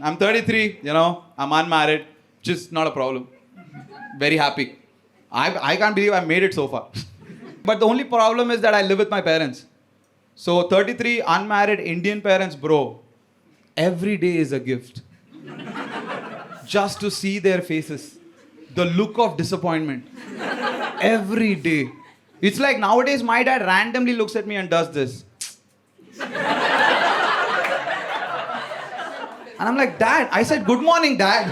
I'm 33, I'm unmarried, which is not a problem. Very happy. I can't believe I made it so far. But the only problem is that I live with my parents. So 33, unmarried Indian parents, bro, every day is a gift. Just to see their faces. The look of disappointment. Every day. It's like nowadays my dad randomly looks at me and does this. And I'm like, Dad, I said, good morning, Dad.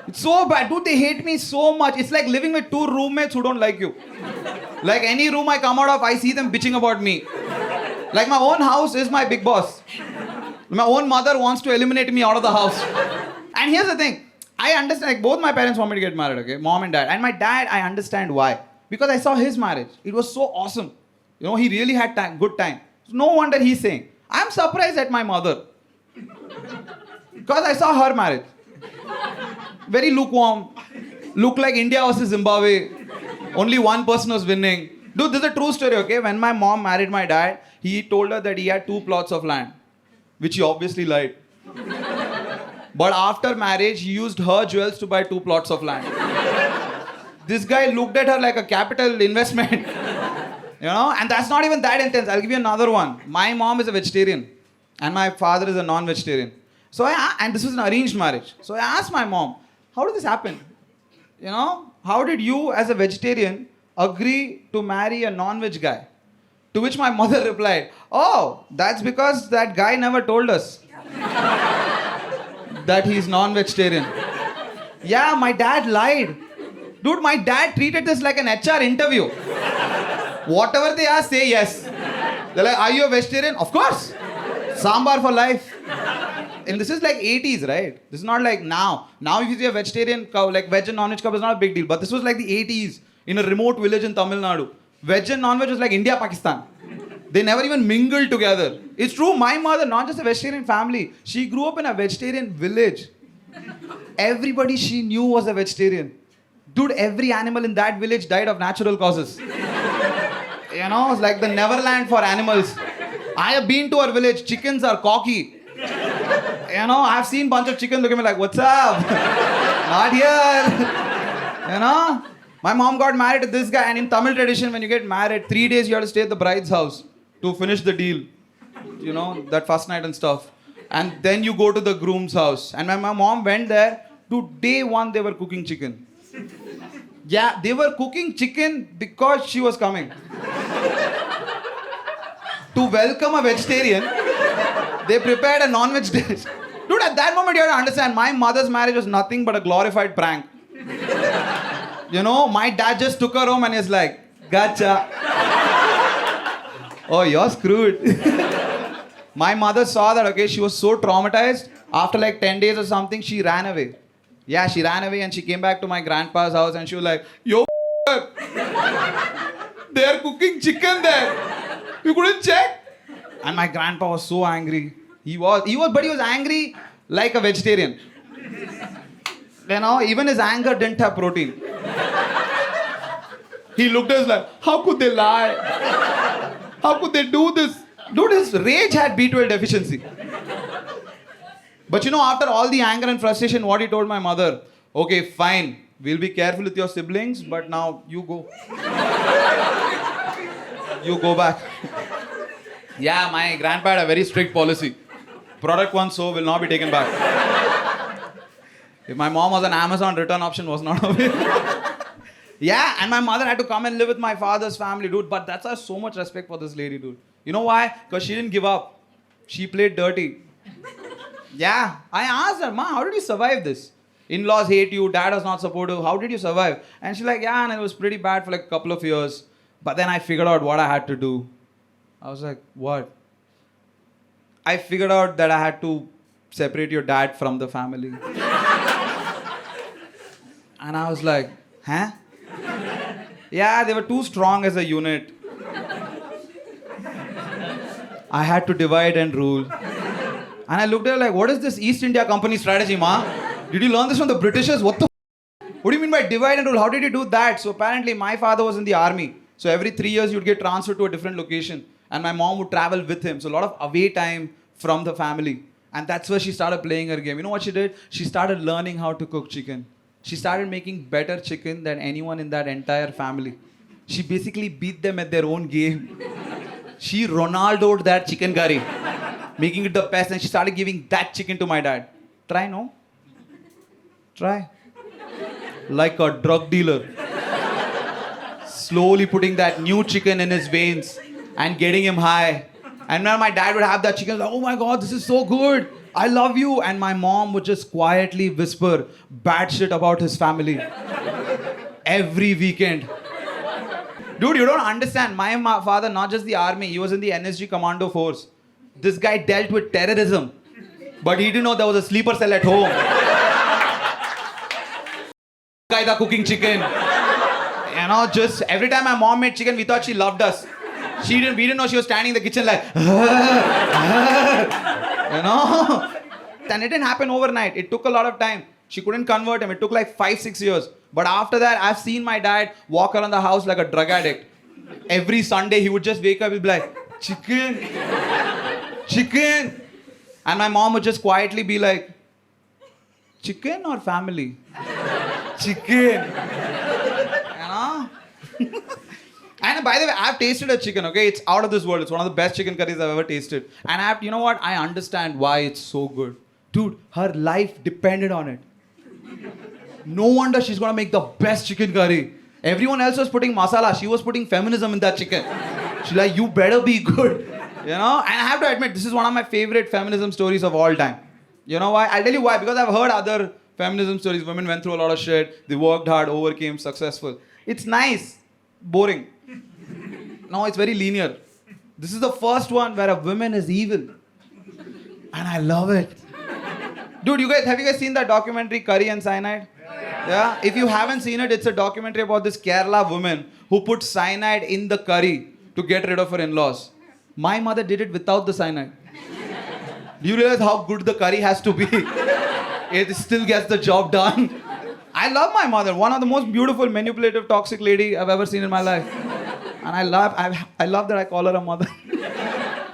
It's so bad. Dude, they hate me so much. It's like living with two roommates who don't like you. Like any room I come out of, I see them bitching about me. Like my own house is my big boss. My own mother wants to eliminate me out of the house. And here's the thing. I understand, like both my parents want me to get married, okay? Mom and dad. And my dad, I understand why. Because I saw his marriage. It was so awesome. He really had good time. No wonder he's saying. I'm surprised at my mother. Because I saw her marriage. Very lukewarm. Looked like India versus Zimbabwe. Only one person was winning. Dude, this is a true story, okay? When my mom married my dad, he told her that he had 2 plots of land. Which he obviously lied. But after marriage, he used her jewels to buy 2 plots of land. This guy looked at her like a capital investment. And that's not even that intense. I'll give you another one. My mom is a vegetarian. And my father is a non-vegetarian. And this was an arranged marriage. So I asked my mom, how did this happen? How did you as a vegetarian agree to marry a non-veg guy? To which my mother replied, oh, that's because that guy never told us that he's non-vegetarian. Yeah, my dad lied. Dude, my dad treated this like an HR interview. Whatever they ask, say yes. They're like, are you a vegetarian? Of course. Sambar for life. And this is like 80s, right? This is not like now. Now if you see a vegetarian cow, like veg and non-veg cow is not a big deal. But this was like the 80s in a remote village in Tamil Nadu. Veg and non-veg was like India, Pakistan. They never even mingled together. It's true, my mother, not just a vegetarian family. She grew up in a vegetarian village. Everybody she knew was a vegetarian. Dude, every animal in that village died of natural causes. It's like the Neverland for animals. I have been to our village. Chickens are cocky. I've seen a bunch of chickens look at me like, what's up? Not here. My mom got married to this guy, and in Tamil tradition, when you get married, 3 days you have to stay at the bride's house to finish the deal. That first night and stuff. And then you go to the groom's house. And when my mom went there, to day 1 they were cooking chicken. Yeah, they were cooking chicken because she was coming. To welcome a vegetarian, they prepared a non-veg dish. Dude, at that moment you have to understand, my mother's marriage was nothing but a glorified prank. My dad just took her home and is like, gotcha. Oh, you're screwed. My mother saw that, okay, she was so traumatized. After like 10 days or something, she ran away. Yeah, she ran away and she came back to my grandpa's house and she was like, yo, they are cooking chicken there. You couldn't check? And my grandpa was so angry. But he was angry like a vegetarian. Even his anger didn't have protein. He looked at us like, how could they lie? How could they do this? Dude, his rage had B12 deficiency. But after all the anger and frustration, what he told my mother, okay, fine, we'll be careful with your siblings, but now you go. You go back. Yeah, my grandpa had a very strict policy. Product once sold will not be taken back. If my mom was an Amazon return option was not available. Yeah, and my mother had to come and live with my father's family, dude. But that's why so much respect for this lady, dude. You know why? Because she didn't give up. She played dirty. Yeah, I asked her, Ma, how did you survive this? In-laws hate you, dad was not supportive. How did you survive? And she's like, yeah, and it was pretty bad for like a couple of years. But then I figured out what I had to do. I was like, what? I figured out that I had to separate your dad from the family. And I was like, huh? Yeah, they were too strong as a unit. I had to divide and rule. And I looked at her like, what is this East India Company strategy, Ma? Did you learn this from the Britishers? What the What do you mean by divide and rule? How did you do that? So apparently my father was in the army. So every 3 years you'd get transferred to a different location. And my mom would travel with him. So a lot of away time from the family. And that's where she started playing her game. You know what she did? She started learning how to cook chicken. She started making better chicken than anyone in that entire family. She basically beat them at their own game. She Ronaldo'd that chicken curry, making it the best, and she started giving that chicken to my dad. Try, no? Try. Like a drug dealer. Slowly putting that new chicken in his veins and getting him high. And when my dad would have that chicken, like, oh my God, this is so good. I love you. And my mom would just quietly whisper bad shit about his family. Every weekend. Dude, you don't understand. My father, not just the army, he was in the NSG commando force. This guy dealt with terrorism. But he didn't know there was a sleeper cell at home. Guy the cooking chicken. You know, just every time my mom made chicken, we thought she loved us. We didn't know she was standing in the kitchen like, you know. And it didn't happen overnight. It took a lot of time. She couldn't convert him. It took like 5-6 years. But after that, I've seen my dad walk around the house like a drug addict. Every Sunday, he would just wake up and be like, chicken, chicken. And my mom would just quietly be like, chicken or family? Chicken. You know? And by the way, I've tasted a chicken, okay? It's out of this world. It's one of the best chicken curries I've ever tasted. And you know what? I understand why it's so good. Dude, her life depended on it. No wonder she's gonna make the best chicken curry. Everyone else was putting masala. She was putting feminism in that chicken. She's like, you better be good. You know? And I have to admit, this is one of my favorite feminism stories of all time. You know why? I'll tell you why. Because I've heard other feminism stories. Women went through a lot of shit. They worked hard, overcame, successful. It's nice. Boring. No, it's very linear. This is the first one where a woman is evil. And I love it. Dude, have you guys seen that documentary, Curry and Cyanide? Yeah? If you haven't seen it, it's a documentary about this Kerala woman who put cyanide in the curry to get rid of her in-laws. My mother did it without the cyanide. Do you realize how good the curry has to be? It still gets the job done. I love my mother. One of the most beautiful, manipulative, toxic lady I've ever seen in my life. And I love that I call her a mother.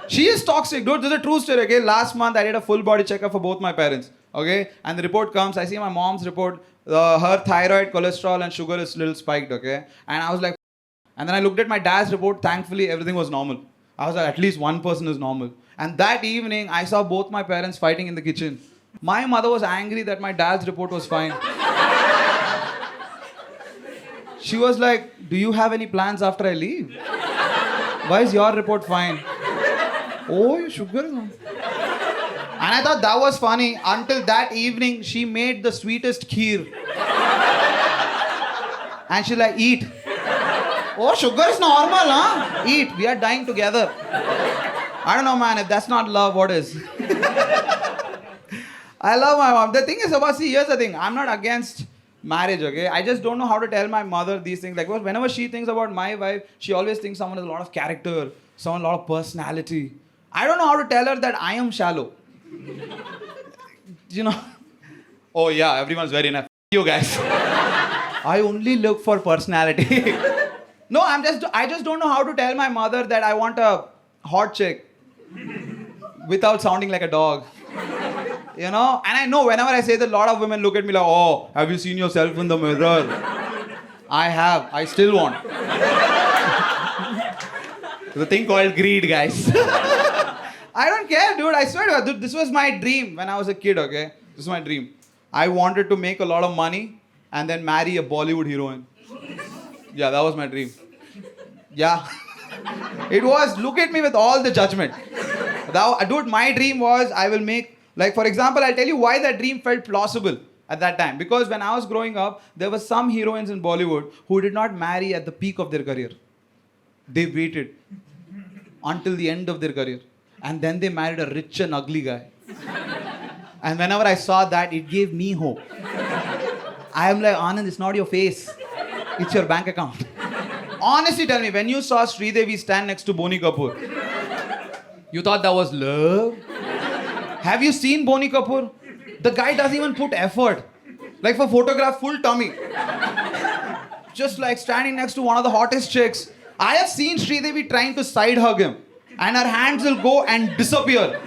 She is toxic, dude. This is a true story, okay? Last month, I did a full body checkup for both my parents, okay? And the report comes, I see my mom's report, her thyroid, cholesterol, and sugar is a little spiked, okay? And I was like, and then I looked at my dad's report, thankfully, everything was normal. I was like, at least one person is normal. And that evening, I saw both my parents fighting in the kitchen. My mother was angry that my dad's report was fine. She was like, do you have any plans after I leave? Why is your report fine? Oh, your sugar is on. And I thought that was funny until that evening she made the sweetest kheer. And she's like, eat. Oh, sugar is normal, huh? Eat. We are dying together. I don't know, man. If that's not love, what is? I love my mom. The thing is about, see, here's the thing. I'm not against marriage, okay? I just don't know how to tell my mother these things. Like, whenever she thinks about my wife, she always thinks someone has a lot of character, someone a lot of personality. I don't know how to tell her that I am shallow. You know? Oh yeah, everyone's very enough. You guys. I only look for personality. No, I just don't know how to tell my mother that I want a hot chick without sounding like a dog. You know? And I know whenever I say that, a lot of women look at me like, oh, have you seen yourself in the mirror? I have. I still want. There's a thing called greed, guys. I don't care, dude. I swear to God, this was my dream when I was a kid, okay? This is my dream. I wanted to make a lot of money and then marry a Bollywood heroine. Yeah, that was my dream. Yeah. It was, look at me with all the judgment. Dude, my dream was I will make, like for example, I'll tell you why that dream felt plausible at that time. Because when I was growing up, there were some heroines in Bollywood who did not marry at the peak of their career. They waited until the end of their career. And then they married a rich and ugly guy. And whenever I saw that, it gave me hope. I am like, Anand, it's not your face. It's your bank account. Honestly, tell me, when you saw Sridevi stand next to Boni Kapoor, you thought that was love? Have you seen Boni Kapoor? The guy doesn't even put effort. Like for photograph, full tummy. Just like standing next to one of the hottest chicks. I have seen Sridevi trying to side hug him. And her hands will go and disappear.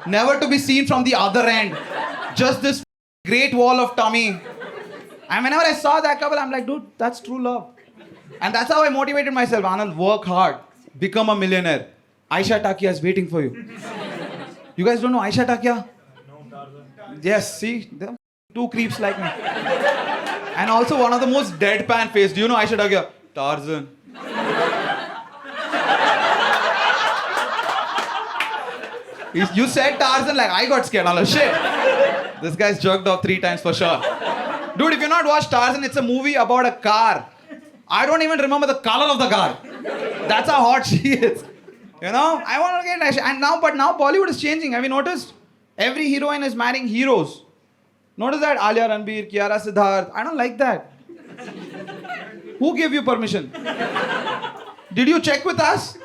Never to be seen from the other end. Just this great wall of tummy. And whenever I saw that couple, I'm like, dude, that's true love. And that's how I motivated myself. Anand, work hard. Become a millionaire. Aisha Takia is waiting for you. You guys don't know Aisha Takia? Yes, see? They're two creeps like me. And also one of the most deadpan face. Do you know Aisha Takia? Tarzan. You said Tarzan like I got scared. I'm like, shit. This guy's jerked off 3 times for sure. Dude, if you've not watched Tarzan, it's a movie about a car. I don't even remember the color of the car. That's how hot she is. You know, I want to get Aisha. And now Bollywood is changing. Have you noticed? Every heroine is marrying heroes. Notice that? Alia Ranbir, Kiara Siddharth. I don't like that. Who gave you permission? Did you check with us?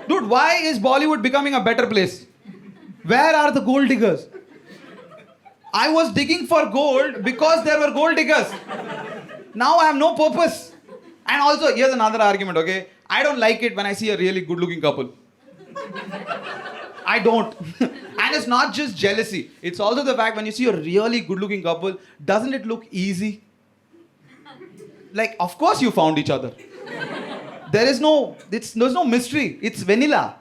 Dude, why is Bollywood becoming a better place? Where are the gold diggers? I was digging for gold because there were gold diggers. Now I have no purpose. And also, here's another argument, okay? I don't like it when I see a really good-looking couple. I don't. And it's not just jealousy. It's also the fact when you see a really good-looking couple, doesn't it look easy? Like, of course you found each other. There's no mystery. It's vanilla.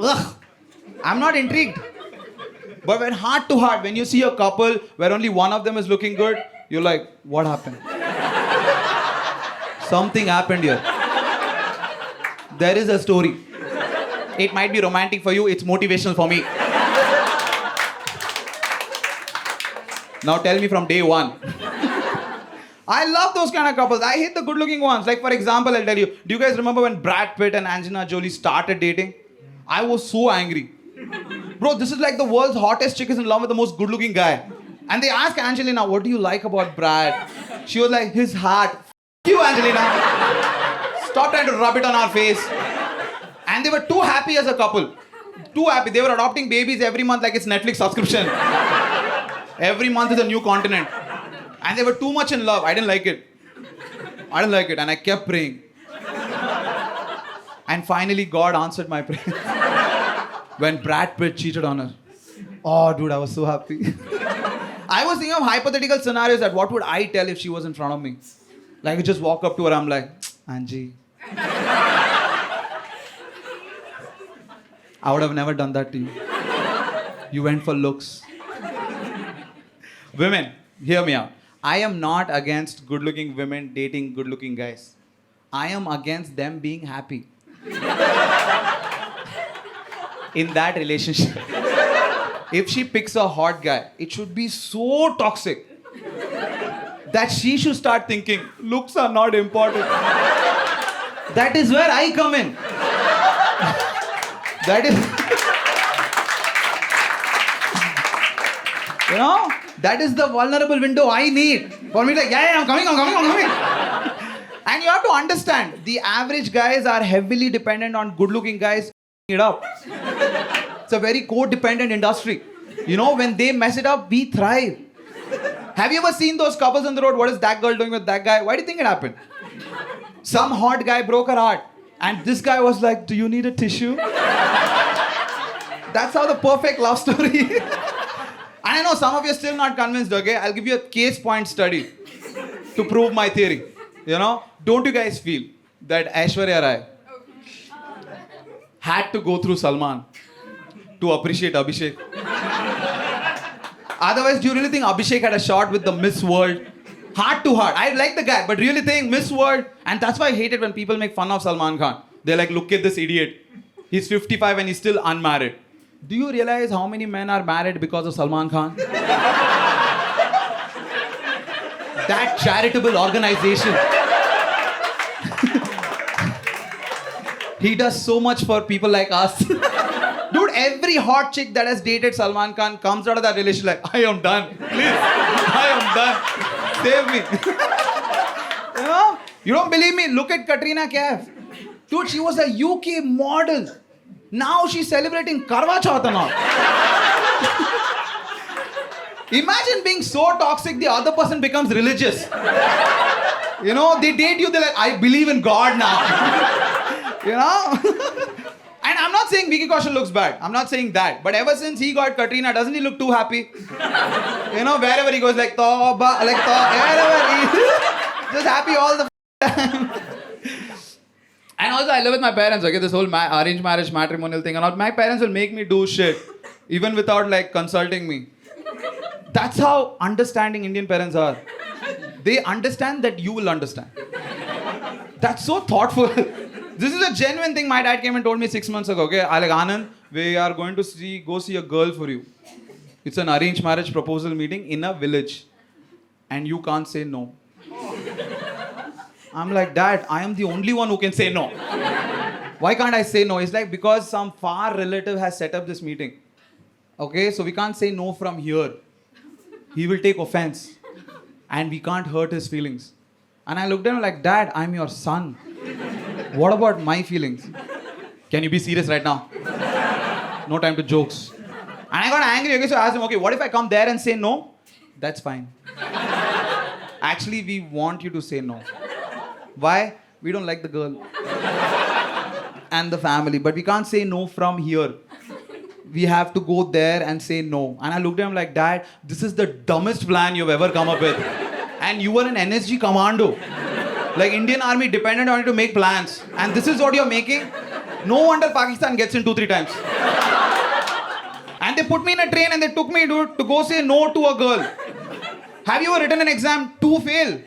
Ugh. I'm not intrigued. But when heart to heart, when you see a couple where only one of them is looking good, you're like, what happened? Something happened here. There is a story. It might be romantic for you, it's motivational for me. Now tell me from day one. I love those kind of couples. I hate the good looking ones. Like for example, I'll tell you. Do you guys remember when Brad Pitt and Angelina Jolie started dating? I was so angry. Bro, this is like the world's hottest chick is in love with the most good looking guy. And they asked Angelina, what do you like about Brad? She was like, his heart. F*** you, Angelina. Stop trying to rub it on our face. And they were too happy as a couple. Too happy. They were adopting babies every month like it's Netflix subscription. Every month is a new continent. And they were too much in love. I didn't like it. And I kept praying. And finally, God answered my prayer. When Brad Pitt cheated on her. Oh, dude, I was so happy. I was thinking of hypothetical scenarios that what would I tell if she was in front of me? Like, I just walk up to her, I'm like, Angie. I would have never done that to you. You went for looks. Women, hear me out. I am not against good-looking women dating good-looking guys. I am against them being happy. In that relationship. If she picks a hot guy, it should be so toxic that she should start thinking, looks are not important. That is where I come in. That is... You know? That is the vulnerable window I need. For me, like, yeah, I'm coming. And you have to understand, the average guys are heavily dependent on good-looking guys it up. It's a very codependent industry. You know, when they mess it up, we thrive. Have you ever seen those couples on the road? What is that girl doing with that guy? Why do you think it happened? Some hot guy broke her heart. And this guy was like, do you need a tissue? That's how the perfect love story. And I know some of you are still not convinced, okay? I'll give you a case point study to prove my theory. You know? Don't you guys feel that Aishwarya Rai had to go through Salman to appreciate Abhishek? Otherwise, do you really think Abhishek had a shot with the Miss World? Heart to heart. I like the guy, but really think Miss World. And that's why I hate it when people make fun of Salman Khan. They're like, look at this idiot. He's 55 and he's still unmarried. Do you realize how many men are married because of Salman Khan? That charitable organization. He does so much for people like us. Dude, every hot chick that has dated Salman Khan comes out of that relationship like, I am done. Please, I am done. Save me. You know? You don't believe me? Look at Katrina Kaif. Dude, she was a UK model. Now she's celebrating Karwa Chauth and all. Imagine being so toxic, the other person becomes religious. You know, they date you, they're like, I believe in God now. You know? And I'm not not saying Vicky Kaushal looks bad. I'm not saying that. But ever since he got Katrina, doesn't he look too happy? You know, wherever he goes, like Tauba, like wherever he just happy all the time. And also, I live with my parents, okay? This whole arranged marriage, matrimonial thing and all. My parents will make me do shit, even without like consulting me. That's how understanding Indian parents are. They understand that you will understand. That's so thoughtful. This is a genuine thing my dad came and told me 6 months ago, okay? I like, Anand, we are going to go see a girl for you. It's an arranged marriage proposal meeting in a village. And you can't say no. I'm like, Dad, I am the only one who can say no. Why can't I say no? It's like, because some far relative has set up this meeting. Okay, so we can't say no from here. He will take offense. And we can't hurt his feelings. And I looked at him like, Dad, I'm your son. What about my feelings? Can you be serious right now? No time to jokes. And I got angry. Okay, so I asked him, okay, what if I come there and say no? That's fine. Actually, we want you to say no. Why? We don't like the girl. And the family. But we can't say no from here. We have to go there and say no. And I looked at him like, Dad, this is the dumbest plan you've ever come up with. And you were an NSG commando. Like Indian army depended on you to make plans. And this is what you're making? No wonder Pakistan gets in 2-3 times. And they put me in a train and they took me, dude, to go say no to a girl. Have you ever written an exam to fail?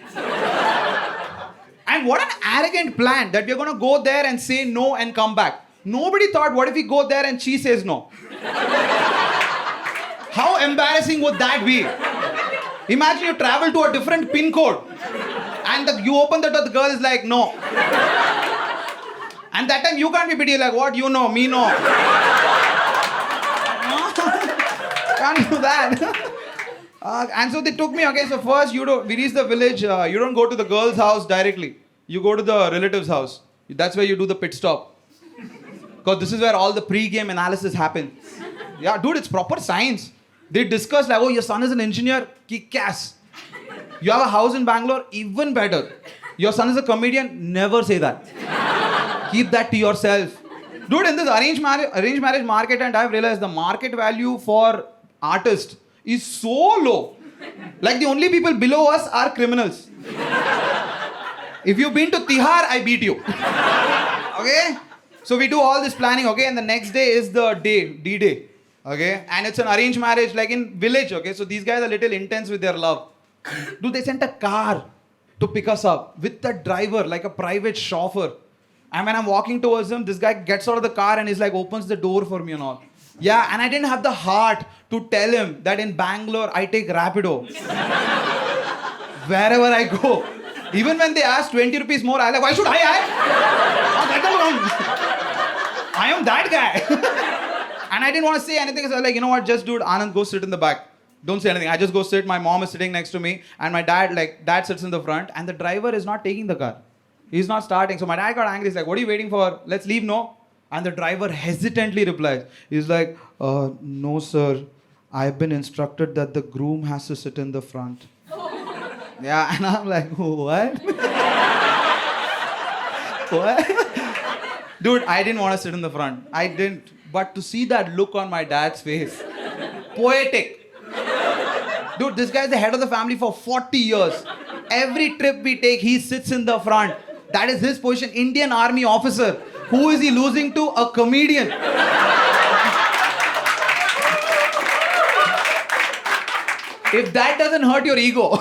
And what an arrogant plan that we're going to go there and say no and come back. Nobody thought, what if we go there and she says no? How embarrassing would that be? Imagine you travel to a different pin code and you open the door, the girl is like, no. And that time you can't be pity, like, what, you know, me no. Can't do that. And so they took me, okay, so first we reached the village, you don't go to the girl's house directly. You go to the relative's house. That's where you do the pit stop. Because this is where all the pre-game analysis happens. Yeah, dude, it's proper science. They discuss like, oh, your son is an engineer, kick-ass. You have a house in Bangalore, even better. Your son is a comedian, never say that. Keep that to yourself. Dude, in this arranged marriage market, and I've realized the market value for artists is so low. Like the only people below us are criminals. If you've been to Tihar, I beat you. Okay? So we do all this planning, okay? And the next day is the day, D-Day. Okay? And it's an arranged marriage like in village, okay? So these guys are a little intense with their love. Dude, they sent a car to pick us up with the driver, like a private chauffeur. And when I'm walking towards him, this guy gets out of the car and he's like, opens the door for me and all. Yeah, and I didn't have the heart to tell him that in Bangalore, I take Rapido. Wherever I go. Even when they ask 20 rupees more, I'm like, why should I? I am that guy. And I didn't want to say anything. So I was like, you know what, just dude, Anand, go sit in the back. Don't say anything. I just go sit. My mom is sitting next to me. And my dad sits in the front. And the driver is not taking the car. He's not starting. So my dad got angry. He's like, what are you waiting for? Let's leave, no? And the driver hesitantly replies. He's like, no, sir. I've been instructed that the groom has to sit in the front. Yeah, and I'm like, what? What? Dude, I didn't want to sit in the front. I didn't. But to see that look on my dad's face, poetic. Dude, this guy's the head of the family for 40 years. Every trip we take, he sits in the front. That is his position. Indian Army officer. Who is he losing to? A comedian. If that doesn't hurt your ego.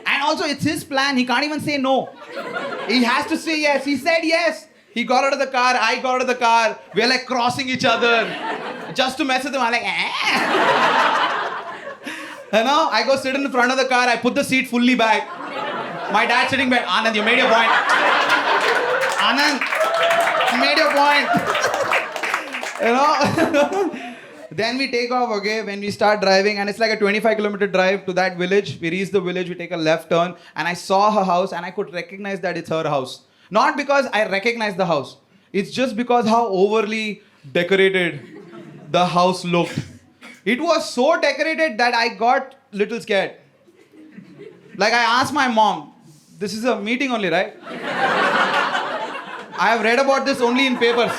And also, it's his plan. He can't even say no. He has to say yes. He said yes. He got out of the car. I got out of the car. We're like crossing each other. Just to mess with him. I'm like, You know, I go sit in the front of the car. I put the seat fully back. My dad's sitting back. Anand, you made your point. Anand, you made your point. You know? Then we take off, okay, when we start driving, and it's like a 25-kilometer drive to that village. We reach the village, we take a left turn, and I saw her house, and I could recognize that it's her house. Not because I recognize the house. It's just because how overly decorated the house looked. It was so decorated that I got little scared. Like I asked my mom, this is a meeting only, right? I have read about this only in papers.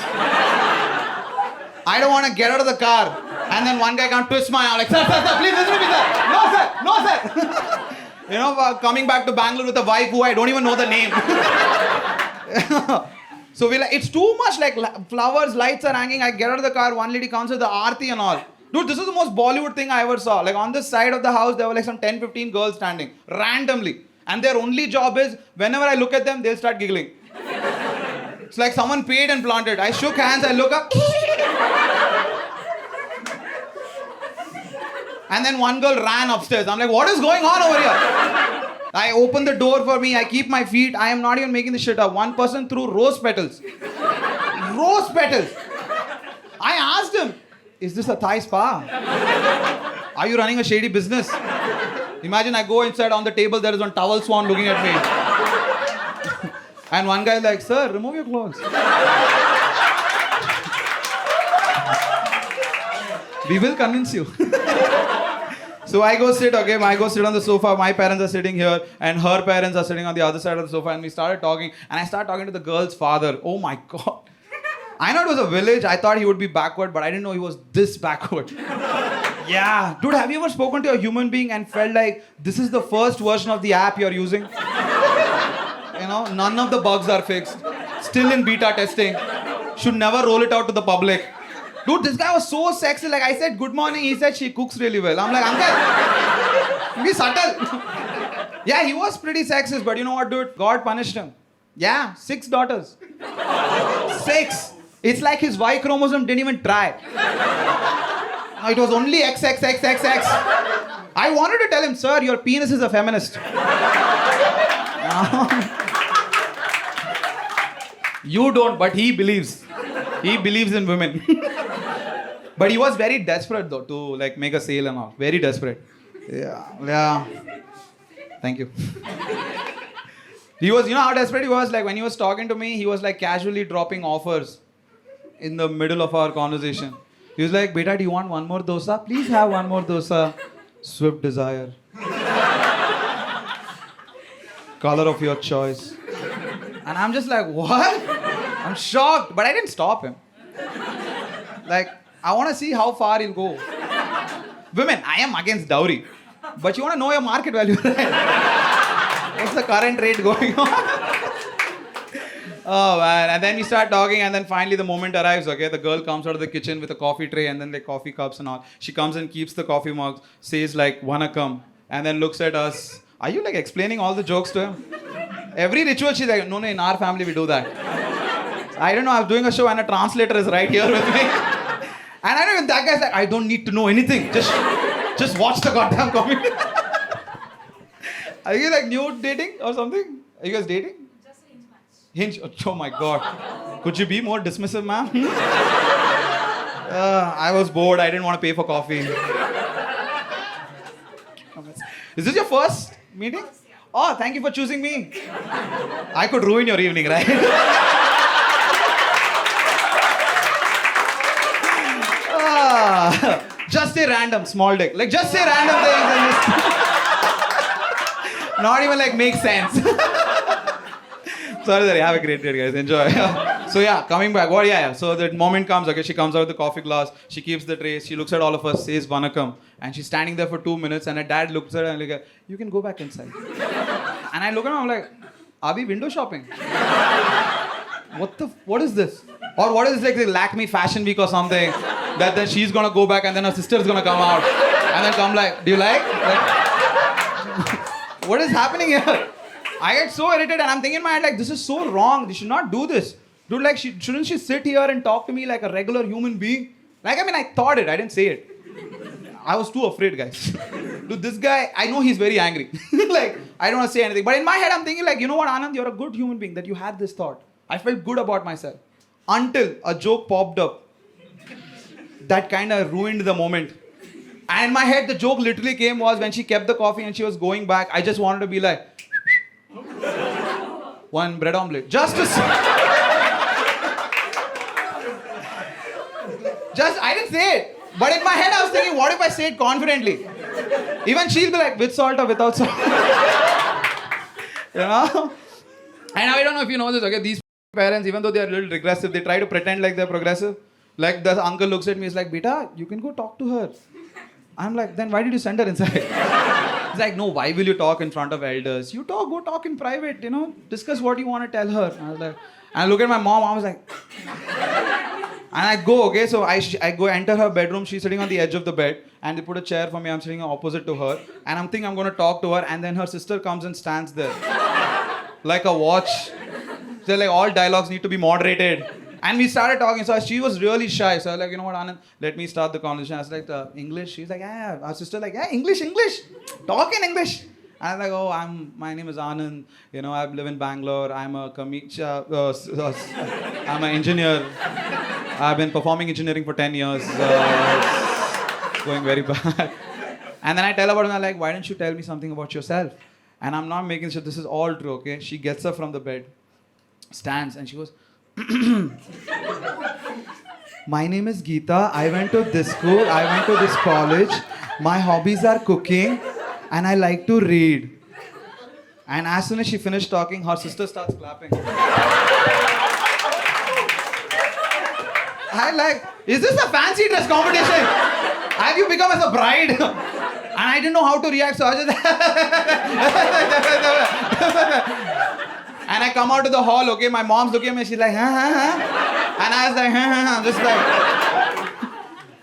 I don't want to get out of the car. And then one guy can't twist my arm like, sir, please listen to me, sir. No, sir. Coming back to Bengaluru with a wife who I don't even know the name. So we're like, it's too much like flowers, lights are hanging. I get out of the car, one lady comes with the aarti and all. Dude, this is the most Bollywood thing I ever saw. Like on this side of the house, there were like some 10-15 girls standing randomly. And their only job is, whenever I look at them, they'll start giggling. It's like someone paid and planted. I shook hands, I look up. And then one girl ran upstairs. I'm like, what is going on over here? I open the door for me, I keep my feet. I am not even making this shit up. One person threw rose petals. Rose petals. I asked him, is this a Thai spa? Are you running a shady business? Imagine I go inside, on the table there is one towel swan looking at me. And one guy like, sir, remove your clothes. We will convince you. So I go sit on the sofa. My parents are sitting here and her parents are sitting on the other side of the sofa, and we started talking, and I started talking to the girl's father. Oh my God. I know it was a village. I thought he would be backward, but I didn't know he was this backward. Yeah. Dude, have you ever spoken to a human being and felt like this is the first version of the app you're using? None of the bugs are fixed. Still in beta testing. Should never roll it out to the public. Dude, this guy was so sexy. Like I said, good morning. He said she cooks really well. I'm like, uncle, be subtle. Yeah, he was pretty sexist, but you know what, dude? God punished him. Yeah, 6 daughters. 6. It's like his Y chromosome didn't even try. It was only XXXXX. I wanted to tell him, sir, your penis is a feminist. You don't, but he believes. He believes in women. But he was very desperate though to like make a sale and all. Very desperate. Yeah. Thank you. He was, how desperate he was? Like when he was talking to me, he was like casually dropping offers in the middle of our conversation. He was like, beta, do you want one more dosa? Please have one more dosa. Swift desire. Color of your choice. And I'm just like, what? I'm shocked, but I didn't stop him. Like, I want to see how far he'll go. Women, I am against dowry. But you want to know your market value, right? What's the current rate going on? Oh man, and then we start talking, and then finally the moment arrives, okay? The girl comes out of the kitchen with a coffee tray and then like coffee cups and all. She comes and keeps the coffee mugs, says like, wanna come? And then looks at us. Are you like explaining all the jokes to him? Every ritual she's like, no, in our family we do that. I don't know, I was doing a show and a translator is right here with me. And I know even that guy's like, I don't need to know anything. Just watch the goddamn comedy. Are you like new dating or something? Are you guys dating? Just hinge. Oh my God. Could you be more dismissive, ma'am? I was bored. I didn't want to pay for coffee. Is this your first meeting? Oh, thank you for choosing me. I could ruin your evening, right? Just say random, small dick. Like, just say random things and just... Not even like make sense. Sorry, have a great day, guys. Enjoy. So yeah, coming back. What? Yeah. So the moment comes, okay, she comes out with the coffee glass. She keeps the tray. She looks at all of us, says "Vanakkam," and she's standing there for 2 minutes. And her dad looks at her and like, "You can go back inside." And I look at her. I'm like, "Are we window shopping? What is this? Or what is this, like the Lakme Fashion Week or something? That then she's gonna go back and then her sister's gonna come out and then come like, do you like? What is happening here?" I get so irritated and I'm thinking in my head like, this is so wrong. They should not do this. Dude, like, shouldn't she sit here and talk to me like a regular human being? Like, I mean, I thought it. I didn't say it. I was too afraid, guys. Dude, this guy, I know he's very angry. Like, I don't want to say anything. But in my head, I'm thinking like, you know what, Anand? You're a good human being that you had this thought. I felt good about myself. Until a joke popped up. That kind of ruined the moment. And in my head, the joke literally came was when she kept the coffee and she was going back, I just wanted to be like, one bread omelette. Just to see. I didn't say it. But in my head, I was thinking, what if I say it confidently? Even she'll be like, with salt or without salt? You know? And I don't know if you know this, okay? These parents, even though they are a little regressive, they try to pretend like they're progressive. Like the uncle looks at me, he's like, Beta, you can go talk to her. I'm like, then why did you send her inside? He's like, no, why will you talk in front of elders? You talk, go talk in private, discuss what you want to tell her. I was like, and I look at my mom, I was like, and I go, okay, so I go enter her bedroom, she's sitting on the edge of the bed, and they put a chair for me, I'm sitting opposite to her, and I'm thinking I'm going to talk to her, and then her sister comes and stands there. Like a watch. So like, all dialogues need to be moderated. And we started talking, so she was really shy. So I was like, you know what, Anand, let me start the conversation. I was like, English? She's like, yeah. Our sister like, yeah, English. Talk in English. I was like, oh, my name is Anand. I live in Bangalore. I'm a I'm an engineer. I've been performing engineering for 10 years. It's going very bad. And then I tell about it, and I'm like, why don't you tell me something about yourself? And I'm not making sure this is all true, okay? She gets up from the bed, stands, and she goes, my name is Geeta. I went to this school. I went to this college. My hobbies are cooking, and I like to read. And as soon as she finished talking, her sister starts clapping. I like, is this a fancy dress competition? Have you become as a bride? And I didn't know how to react, so I just... And I come out to the hall, okay, my mom's looking at me, she's like, huh? And I was like, just like...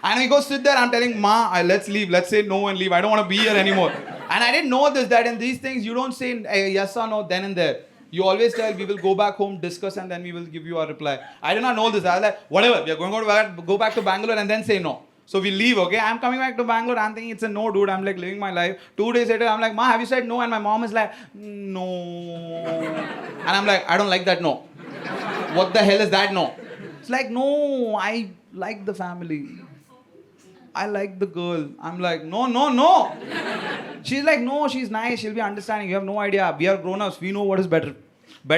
And we go sit there, I'm telling Ma, let's leave, let's say no and leave, I don't want to be here anymore. And I didn't know this, that in these things, you don't say yes or no then and there. You always tell, we will go back home, discuss, and then we will give you a reply. I did not know this. I was like, whatever, we are going to go back to Bangalore and then say no. So we leave, okay? I'm coming back to Bangalore. I'm thinking it's a no, dude. I'm like living my life. 2 days later, I'm like, Ma, have you said no? And my mom is like, no. And I'm like, I don't like that no. What the hell is that no? It's like, no, I like the family. I like the girl. I'm like, no. She's like, no, she's nice. She'll be understanding. You have no idea. We are grown-ups. We know what is better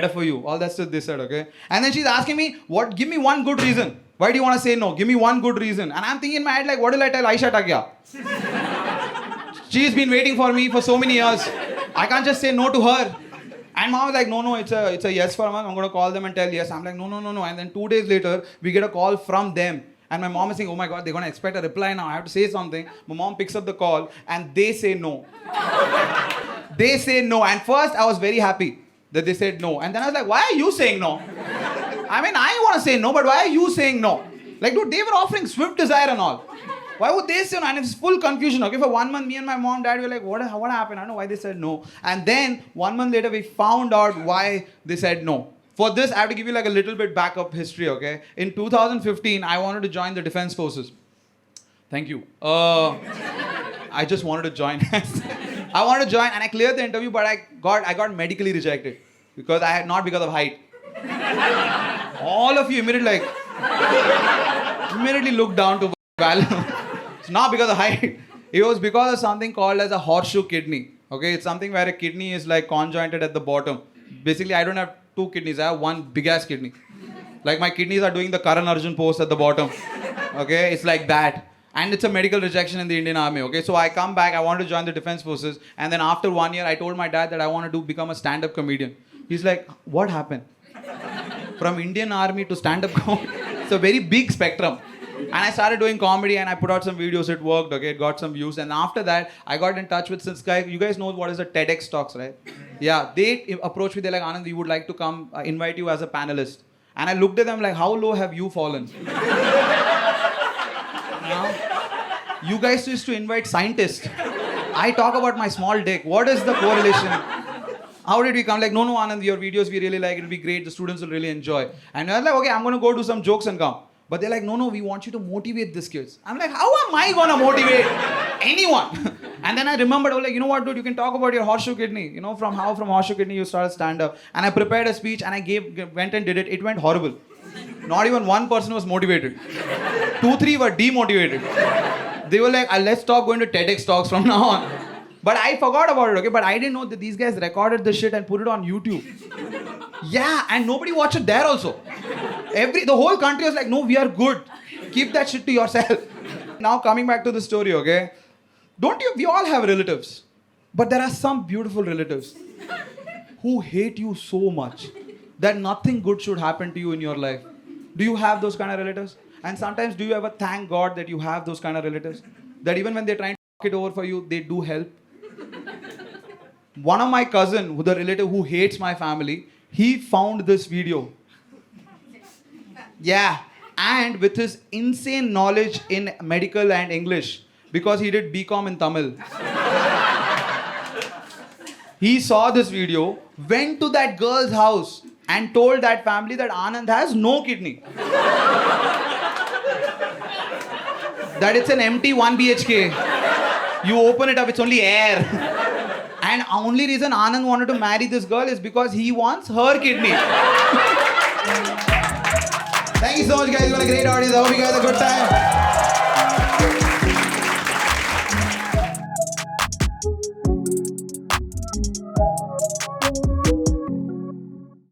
for you. All that's what they said, okay? And then she's asking me, give me one good reason. Why do you want to say no? Give me one good reason. And I'm thinking in my head, like, what will I tell Aisha Takya? She's been waiting for me for so many years. I can't just say no to her. And mom was like, no, it's a yes for a month. I'm going to call them and tell yes. I'm like, no. And then 2 days later, we get a call from them. And my mom is saying, oh my God, they're going to expect a reply now. I have to say something. My mom picks up the call and they say no. They say no. And first, I was very happy that they said no. And then I was like, why are you saying no? I mean, I want to say no, but why are you saying no? Like, dude, they were offering Swift Desire and all. Why would they say no? And it's full confusion. Okay, for 1 month, me and my mom, dad were like, what happened? I don't know why they said no. And then 1 month later, we found out why they said no. For this, I have to give you like a little bit backup history, okay? In 2015, I wanted to join the Defense Forces. Thank you. I just wanted to join. I wanted to join and I cleared the interview, but I got medically rejected. Because not because of height. All of you immediately looked down to value. It's not because of height. It was because of something called as a horseshoe kidney. Okay, it's something where a kidney is like conjointed at the bottom. Basically, I don't have 2 kidneys. I have 1 big ass kidney. Like my kidneys are doing the Karan Arjun pose at the bottom. Okay, it's like that. And it's a medical rejection in the Indian Army. Okay, so I come back. I want to join the Defense Forces. And then after 1 year, I told my dad that I want to become a stand-up comedian. He's like, what happened? From Indian Army to stand-up comedy. It's a very big spectrum. And I started doing comedy and I put out some videos. It worked, okay? It got some views. And after that, I got in touch with this guy. You guys know what is a TEDx Talks, right? Yeah, they approached me. They're like, Anand, we would like to come invite you as a panelist. And I looked at them like, how low have you fallen? You guys used to invite scientists. I talk about my small dick. What is the correlation? How did we come? Like, no, Anand, your videos we really like. It'll be great. The students will really enjoy. And I was like, okay, I'm going to go do some jokes and come. But they're like, no, we want you to motivate these kids. I'm like, how am I going to motivate anyone? And then I remembered, like, you know what, dude, you can talk about your horseshoe kidney. You know, from horseshoe kidney you started stand-up. And I prepared a speech and I went and did it. It went horrible. Not even one person was motivated. 2, 3 were demotivated. They were like, let's stop going to TEDx Talks from now on. But I forgot about it, okay? But I didn't know that these guys recorded this shit and put it on YouTube. Yeah, and nobody watched it there also. The whole country was like, no, we are good. Keep that shit to yourself. Now coming back to the story, okay? We all have relatives. But there are some beautiful relatives who hate you so much that nothing good should happen to you in your life. Do you have those kind of relatives? And sometimes do you ever thank God that you have those kind of relatives? That even when they're trying to fuck it over for you, they do help? One of my cousin, the relative who hates my family, he found this video. Yeah. And with his insane knowledge in medical and English, because he did BCom in Tamil. He saw this video, went to that girl's house and told that family that Anand has no kidney. That it's an empty 1 BHK. You open it up, it's only air. And only reason Anand wanted to marry this girl is because he wants her kidney. Thank you so much, guys. You got a great audience. I hope you guys had a good time.